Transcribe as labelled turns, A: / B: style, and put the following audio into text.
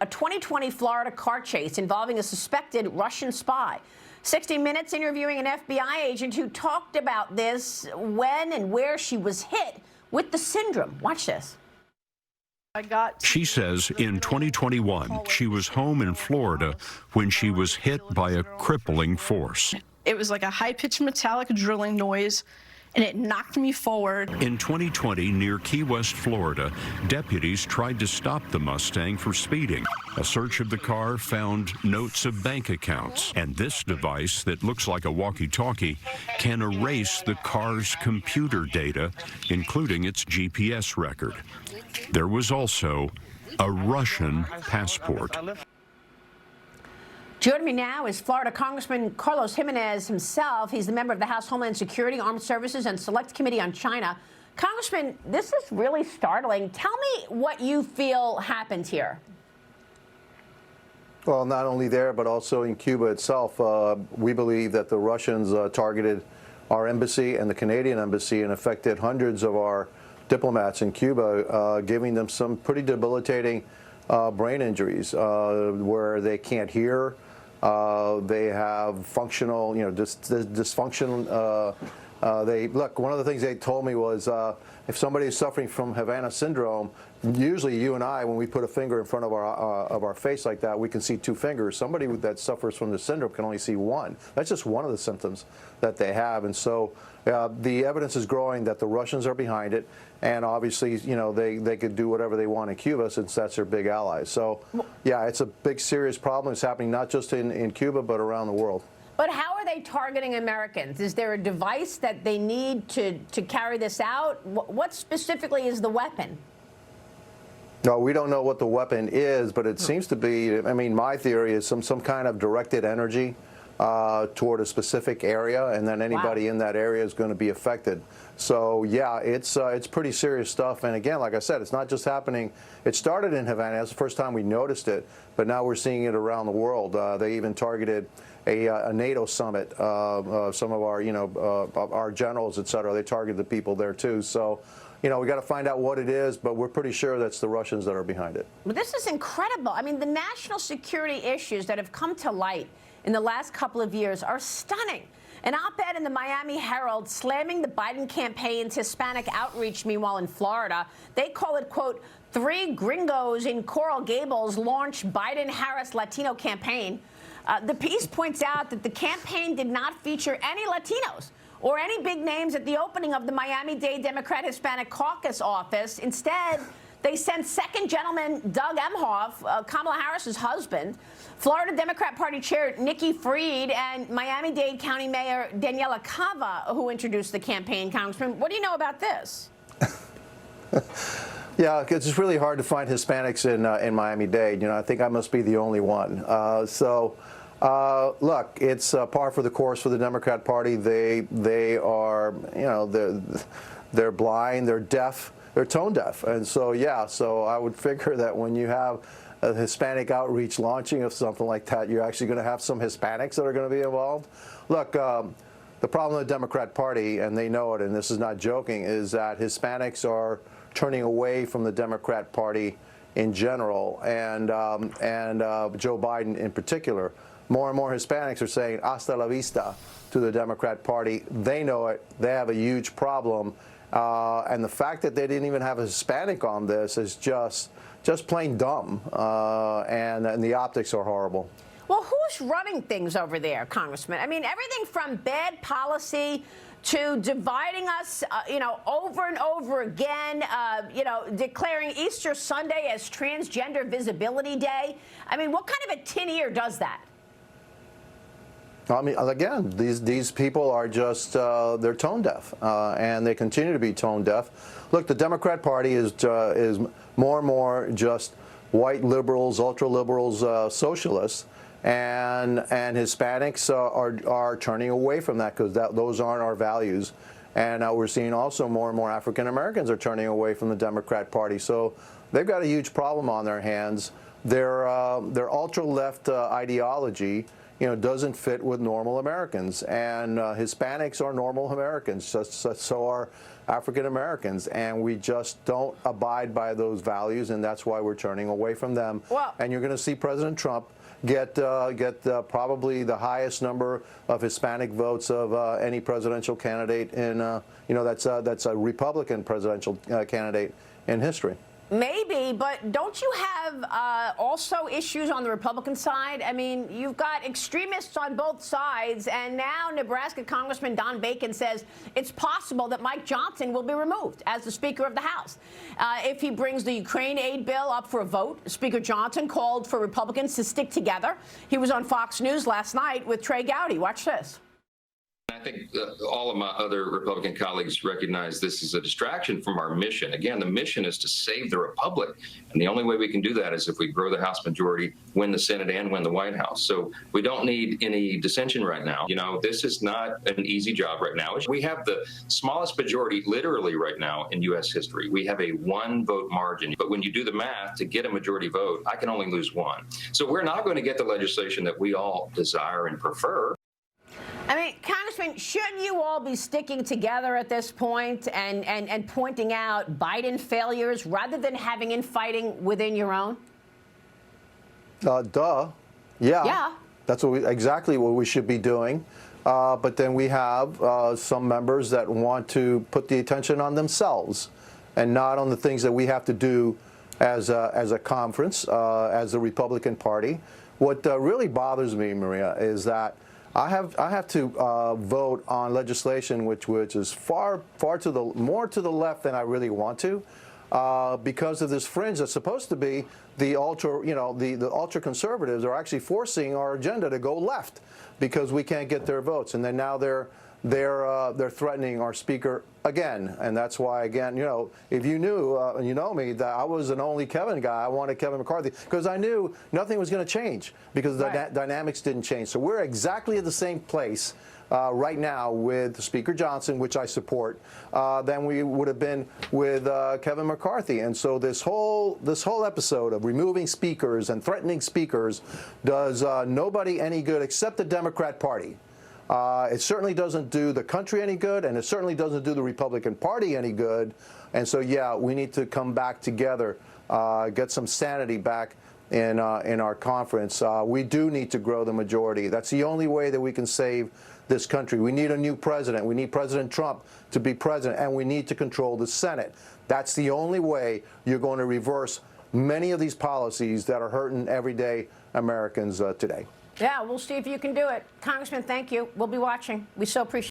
A: A 2020 Florida car chase involving a suspected Russian spy. 60 Minutes interviewing an FBI agent who talked about this, when and where she was hit with the syndrome. Watch this.
B: She says in 2021, she was home in Florida when she was hit by a crippling force.
C: It was like a high-pitched metallic drilling noise, and it knocked me forward.
B: In 2020, near Key West, Florida, deputies tried to stop the Mustang for speeding. A search of the car found notes of bank accounts, and this device that looks like a walkie-talkie can erase the car's computer data, including its GPS record. There was also a Russian passport.
A: Joining me now is Florida Congressman Carlos Gimenez himself. He's the member of the House Homeland Security, Armed Services, and Select Committee on China. Congressman, this is really startling. Tell me what you feel happened here.
D: Well, not only there, but also in Cuba itself. We believe that the Russians targeted our embassy and the Canadian embassy and affected hundreds of our diplomats in Cuba, giving them some pretty debilitating brain injuries where they can't hear. They have functional, dysfunction. Look, one of the things they told me was if somebody is suffering from Havana syndrome, usually you and I, when we put a finger in front of our face like that, we can see two fingers. Somebody that suffers from the syndrome can only see one. That's just one of the symptoms that they have. And so the evidence is growing that the Russians are behind it. And obviously, they could do whatever they want in Cuba since that's their big ally. So, yeah, it's a big, serious problem. It's happening not just in Cuba, but around the world.
A: But how are they targeting Americans? Is there a device that they need to carry this out? What specifically is the weapon?
D: No, we don't know what the weapon is, but it seems to be, I mean, my theory is some kind of directed energy toward a specific area, and then anybody in that area is going to be affected. So, yeah, it's pretty serious stuff. And again, like I said, it's not just happening. It started in Havana. That's the first time we noticed it, but now we're seeing it around the world. They even targeted a NATO summit. Some of our, our generals, et cetera, they targeted the people there too. So, we got to find out what it is, but we're pretty sure that's the Russians that are behind it.
A: Well, this is incredible. I mean, the national security issues that have come to light in the last couple of years are stunning. An op-ed in the Miami Herald slamming the Biden campaign's Hispanic outreach. Meanwhile, in Florida, they call it, quote, 3 gringos in Coral Gables launch Biden-Harris Latino campaign. The piece points out that the campaign did not feature any Latinos or any big names at the opening of the Miami-Dade Democrat Hispanic Caucus office. Instead, they sent second gentleman Doug Emhoff, Kamala Harris's husband, Florida Democrat Party Chair Nikki Fried, and Miami-Dade County Mayor Daniela Cava, who introduced the campaign. Congressman, what do you know about this?
D: Yeah, it's just really hard to find Hispanics in Miami-Dade. I think I must be the only one. Look, it's par for the course for the Democrat Party. They are, they're blind, they're deaf, they're tone deaf, and so yeah. So I would figure that when you have a Hispanic outreach launching of something like that, you're actually going to have some Hispanics that are going to be involved. Look, the problem with the Democrat Party, and they know it, and this is not joking, is that Hispanics are turning away from the Democrat Party in general, and Joe Biden in particular. More and more Hispanics are saying hasta la vista to the Democrat Party. They know it. They have a huge problem. And the fact that they didn't even have a Hispanic on this is just plain dumb. And the optics are horrible.
A: Well, who's running things over there, Congressman? I mean, everything from bad policy to dividing us, over and over again, declaring Easter Sunday as Transgender Visibility Day. I mean, what kind of a tin ear does that?
D: I mean, again, these people are just, they're tone deaf, and they continue to be tone deaf. Look, the Democrat Party is more and more just white liberals, ultra liberals, socialists, and Hispanics are turning away from that because those aren't our values. And we're seeing also more and more African Americans are turning away from the Democrat Party. So they've got a huge problem on their hands. Their ultra left ideology doesn't fit with normal Americans. And Hispanics are normal Americans, so are African Americans, and we just don't abide by those values, and that's why we're turning away from them.
A: Well,
D: and you're going to see President Trump get probably the highest number of Hispanic votes of any presidential candidate in that's a Republican presidential candidate in history.
A: Maybe, but don't you have also issues on the Republican side? I mean, you've got extremists on both sides, and now Nebraska Congressman Don Bacon says it's possible that Mike Johnson will be removed as the Speaker of the House. If he brings the Ukraine aid bill up for a vote, Speaker Johnson called for Republicans to stick together. He was on Fox News last night with Trey Gowdy. Watch this.
E: I think all of my other Republican colleagues recognize this is a distraction from our mission. Again, the mission is to save the Republic. And the only way we can do that is if we grow the House majority, win the Senate, and win the White House. So we don't need any dissension right now. This is not an easy job right now. We have the smallest majority literally right now in U.S. history. We have a 1-vote margin. But when you do the math to get a majority vote, I can only lose 1. So we're not going to get the legislation that we all desire and prefer.
A: I mean, Congressman, shouldn't you all be sticking together at this point and pointing out Biden failures rather than having infighting within your own?
D: Duh. Yeah. That's exactly what we should be doing. But then we have some members that want to put the attention on themselves and not on the things that we have to do as a conference, as the Republican Party. What really bothers me, Maria, is that I have to vote on legislation which is more to the left than I really want to, because of this fringe that's supposed to be the ultra conservatives are actually forcing our agenda to go left because we can't get their votes, and then now they're threatening our speaker again, and that's why, again, if you knew and you know me, that I was an only Kevin guy. I wanted Kevin McCarthy because I knew nothing was going to change because the dynamics didn't change. So we're exactly at the same place right now with Speaker Johnson, which I support, than we would have been with Kevin McCarthy. And so this whole episode of removing speakers and threatening speakers does nobody any good except the Democrat Party. It certainly doesn't do the country any good, and it certainly doesn't do the Republican Party any good. And so, yeah, we need to come back together, get some sanity back in our conference. We do need to grow the majority. That's the only way that we can save this country. We need a new president. We need President Trump to be president, and we need to control the Senate. That's the only way you're going to reverse many of these policies that are hurting everyday Americans today.
A: Yeah, we'll see if you can do it. Congressman, thank you. We'll be watching. We so appreciate it.